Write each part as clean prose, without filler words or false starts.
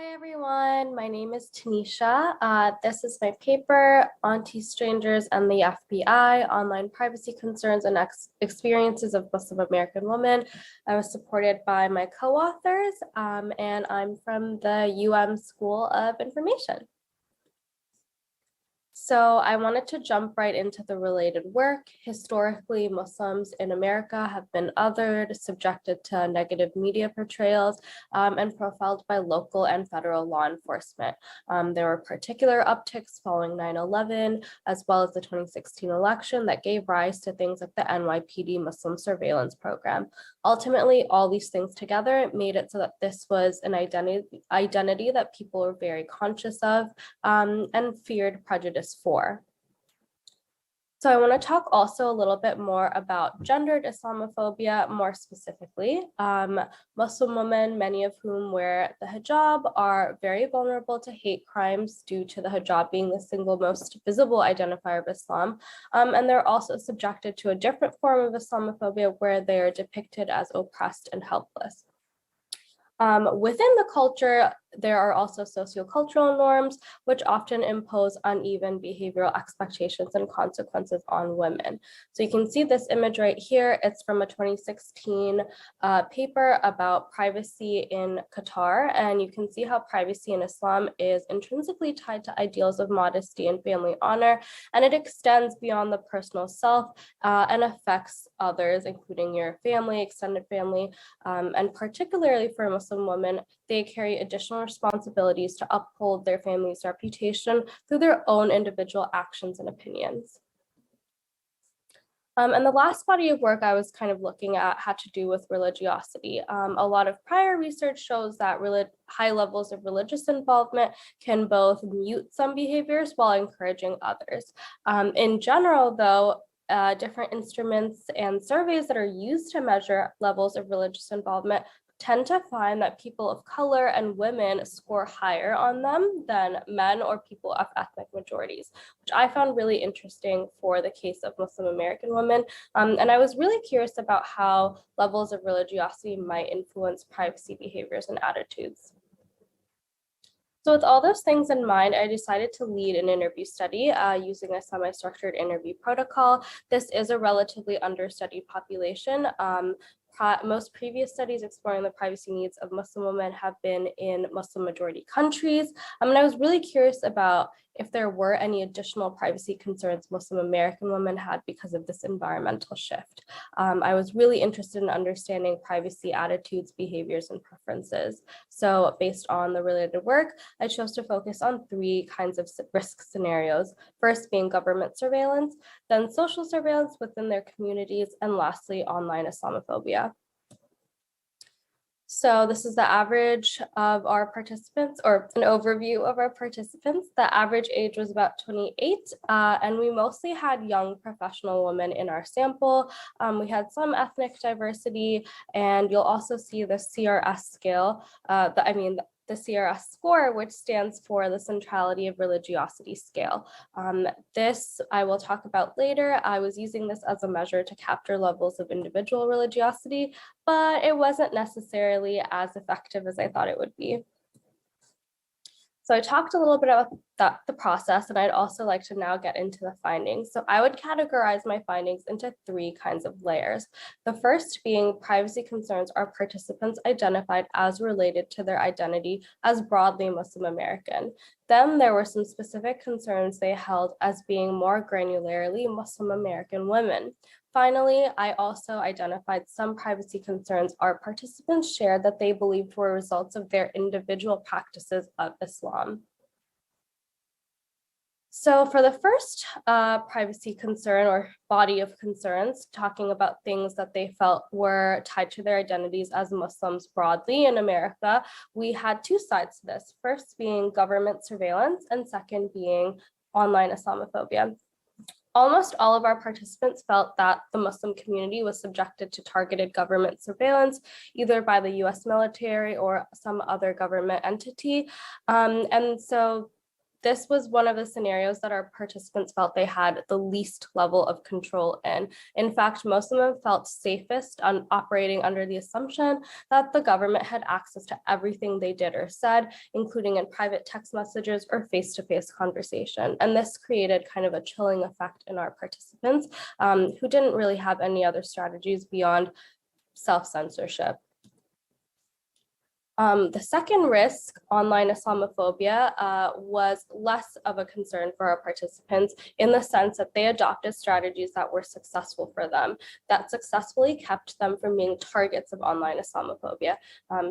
Hi everyone, my name is Tanisha. This is my paper, Aunties, Strangers, and the FBI, Online Privacy Concerns and Experiences of Muslim American Women. I was supported by my co-authors, and I'm from the School of Information. So I wanted to jump right into the related work. Historically, Muslims in America have been othered, subjected to negative media portrayals, and profiled by local and federal law enforcement. There were particular upticks following 9/11, as well as the 2016 election that gave rise to things like the NYPD Muslim surveillance program. Ultimately, all these things together made it so that this was an identity that people were very conscious of and feared prejudice for. So I want to talk also a little bit more about gendered Islamophobia more specifically. Muslim women, many of whom wear the hijab, are very vulnerable to hate crimes due to the hijab being the single most visible identifier of Islam. And they're also subjected to a different form of Islamophobia where they are depicted as oppressed and helpless. Within the culture, there are also sociocultural norms, which often impose uneven behavioral expectations and consequences on women. So you can see this image right here. It's from a 2016 paper about privacy in Qatar. And you can see how privacy in Islam is intrinsically tied to ideals of modesty and family honor. And it extends beyond the personal self and affects others, including your family, extended family, and particularly for Muslim women, they carry additional responsibilities to uphold their family's reputation through their own individual actions and opinions. And the last body of work I was kind of looking at had to do with religiosity. A lot of prior research shows that high levels of religious involvement can both mute some behaviors while encouraging others. In general, though, different instruments and surveys that are used to measure levels of religious involvement tend to find that people of color and women score higher on them than men or people of ethnic majorities, which I found really interesting for the case of Muslim American women. And I was really curious about how levels of religiosity might influence privacy behaviors and attitudes. So with all those things in mind, I decided to lead an interview study using a semi-structured interview protocol. This is a relatively understudied population. Most previous studies exploring the privacy needs of Muslim women have been in Muslim majority countries. And I was really curious about if there were any additional privacy concerns Muslim American women had because of this environmental shift. I was really interested in understanding privacy attitudes, behaviors, and preferences. So based on the related work, I chose to focus on 3 kinds of risk scenarios. First being government surveillance, then social surveillance within their communities, and lastly, online Islamophobia. So this is the average of our participants, or an overview of our participants. The average age was about 28, and we mostly had young professional women in our sample. We had some ethnic diversity, and you'll also see the CRS scale, the CRS score, which stands for the Centrality of Religiosity Scale. This I will talk about later. I was using this as a measure to capture levels of individual religiosity, but it wasn't necessarily as effective as I thought it would be. So I talked a little bit about the process, and I'd also like to now get into the findings. So I would categorize my findings into 3 kinds of layers. The first being privacy concerns are participants identified as related to their identity as broadly Muslim American. Then there were some specific concerns they held as being more granularly Muslim American women. Finally, I also identified some privacy concerns our participants shared that they believed were results of their individual practices of Islam. So for the first privacy concern or body of concerns, talking about things that they felt were tied to their identities as Muslims broadly in America, we had 2 sides to this. First being government surveillance, and second being online Islamophobia. Almost all of our participants felt that the Muslim community was subjected to targeted government surveillance, either by the US military or some other government entity. And so this was one of the scenarios that our participants felt they had the least level of control in. In fact, most of them felt safest on operating under the assumption that the government had access to everything they did or said, including in private text messages or face-to-face conversation. And this created kind of a chilling effect in our participants who didn't really have any other strategies beyond self-censorship. The second risk, online Islamophobia, was less of a concern for our participants in the sense that they adopted strategies that were successful for them, that successfully kept them from being targets of online Islamophobia.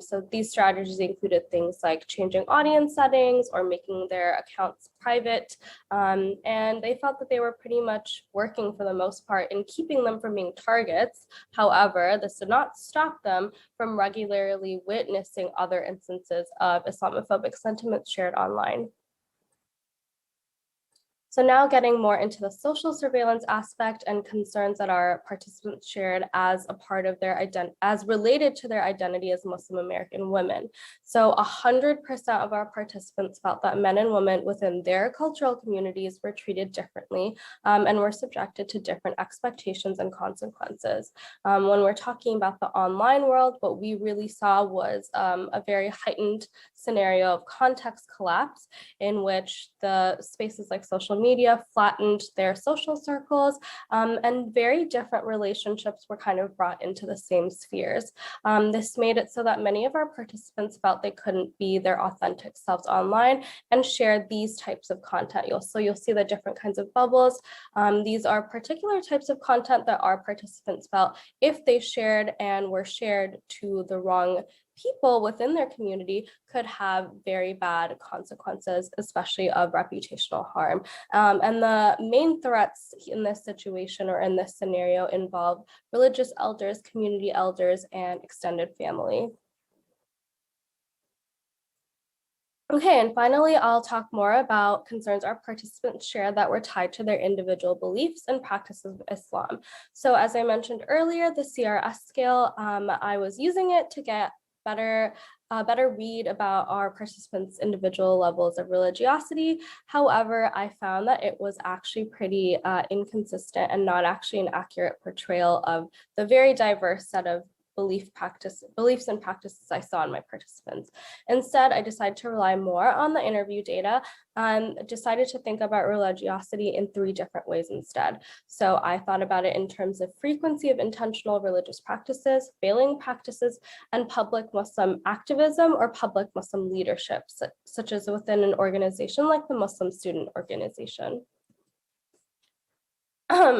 So these strategies included things like changing audience settings or making their accounts private. And they felt that they were pretty much working for the most part in keeping them from being targets. However, this did not stop them from regularly witnessing other instances of Islamophobic sentiments shared online. So now getting more into the social surveillance aspect and concerns that our participants shared as a part of their identity, as related to their identity as Muslim American women. So 100% of our participants felt that men and women within their cultural communities were treated differently and were subjected to different expectations and consequences. When we're talking about the online world, what we really saw was a very heightened scenario of context collapse in which the spaces like social media flattened their social circles and very different relationships were kind of brought into the same spheres. This made it so that many of our participants felt they couldn't be their authentic selves online and share these types of content. So you'll see the different kinds of bubbles. These are particular types of content that our participants felt if they shared and were shared to the wrong people within their community could have very bad consequences, especially of reputational harm. And the main threats in this situation or in this scenario involve religious elders, community elders, and extended family. Okay, and finally, I'll talk more about concerns our participants shared that were tied to their individual beliefs and practices of Islam. So as I mentioned earlier, the CRS scale, I was using it to get better read about our participants' individual levels of religiosity. However, I found that it was actually pretty inconsistent and not actually an accurate portrayal of the very diverse set of beliefs and practices I saw in my participants. Instead, I decided to rely more on the interview data and decided to think about religiosity in 3 different ways instead. So I thought about it in terms of frequency of intentional religious practices, failing practices, and public Muslim activism or public Muslim leadership, such as within an organization like the Muslim Student Organization.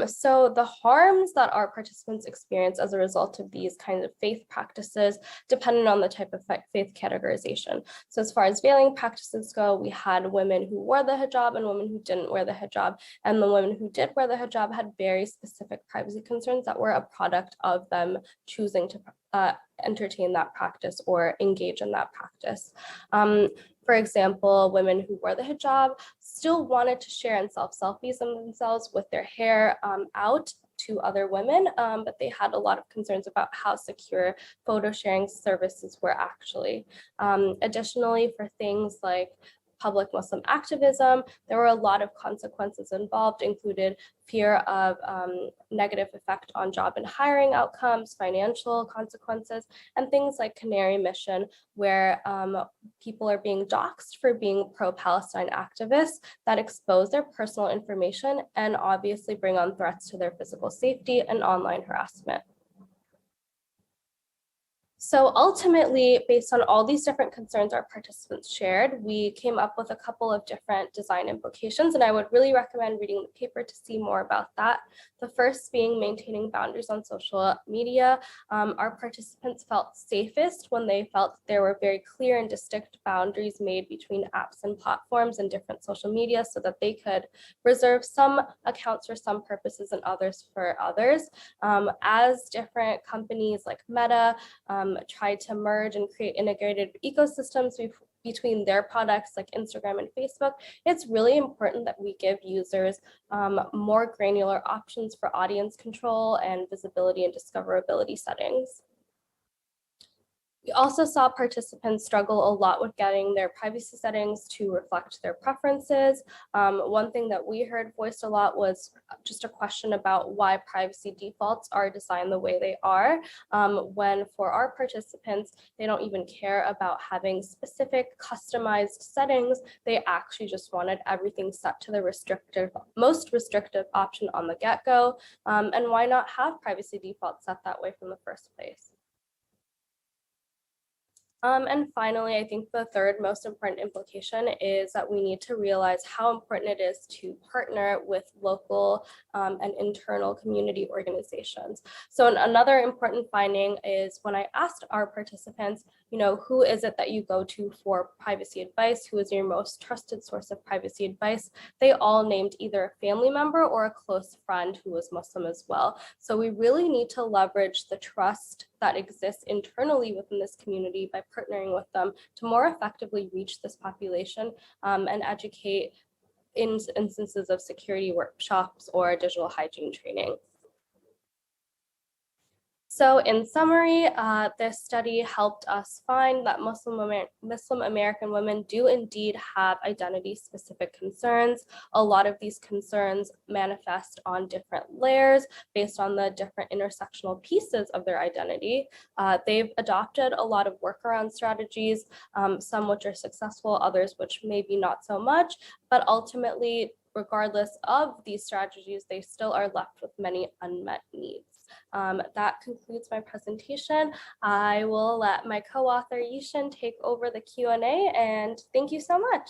So the harms that our participants experience as a result of these kinds of faith practices depended on the type of faith categorization. So as far as veiling practices go, we had women who wore the hijab and women who didn't wear the hijab. And the women who did wear the hijab had very specific privacy concerns that were a product of them choosing to entertain that practice or engage in that practice. For example, women who wore the hijab still wanted to share and selfies of themselves with their hair out to other women, but they had a lot of concerns about how secure photo sharing services were actually. Additionally, for things like public Muslim activism, there were a lot of consequences involved, included fear of negative effect on job and hiring outcomes, financial consequences, and things like Canary Mission, where people are being doxxed for being pro-Palestine activists that expose their personal information and obviously bring on threats to their physical safety and online harassment. So ultimately, based on all these different concerns our participants shared, we came up with a couple of different design implications, and I would really recommend reading the paper to see more about that. The first being maintaining boundaries on social media. Our participants felt safest when they felt there were very clear and distinct boundaries made between apps and platforms and different social media so that they could reserve some accounts for some purposes and others for others. As different companies like Meta tried to merge and create integrated ecosystems between their products like Instagram and Facebook, it's really important that we give users more granular options for audience control and visibility and discoverability settings. We also saw participants struggle a lot with getting their privacy settings to reflect their preferences. One thing that we heard voiced a lot was just a question about why privacy defaults are designed the way they are, when for our participants, they don't even care about having specific customized settings. They actually just wanted everything set to the most restrictive option on the get-go. And why not have privacy defaults set that way from the first place? And finally, I think the third most important implication is that we need to realize how important it is to partner with local and internal community organizations. So another important finding is when I asked our participants, who is it that you go to for privacy advice? Who is your most trusted source of privacy advice? They all named either a family member or a close friend who was Muslim as well. So we really need to leverage the trust that exists internally within this community by partnering with them to more effectively reach this population and educate in instances of security workshops or digital hygiene training. So in summary, this study helped us find that Muslim American women do indeed have identity-specific concerns. A lot of these concerns manifest on different layers based on the different intersectional pieces of their identity. They've adopted a lot of workaround strategies, some which are successful, others which maybe not so much, but ultimately, regardless of these strategies, they still are left with many unmet needs. That concludes my presentation. I will let my co-author Yixin take over the Q&A, and thank you so much.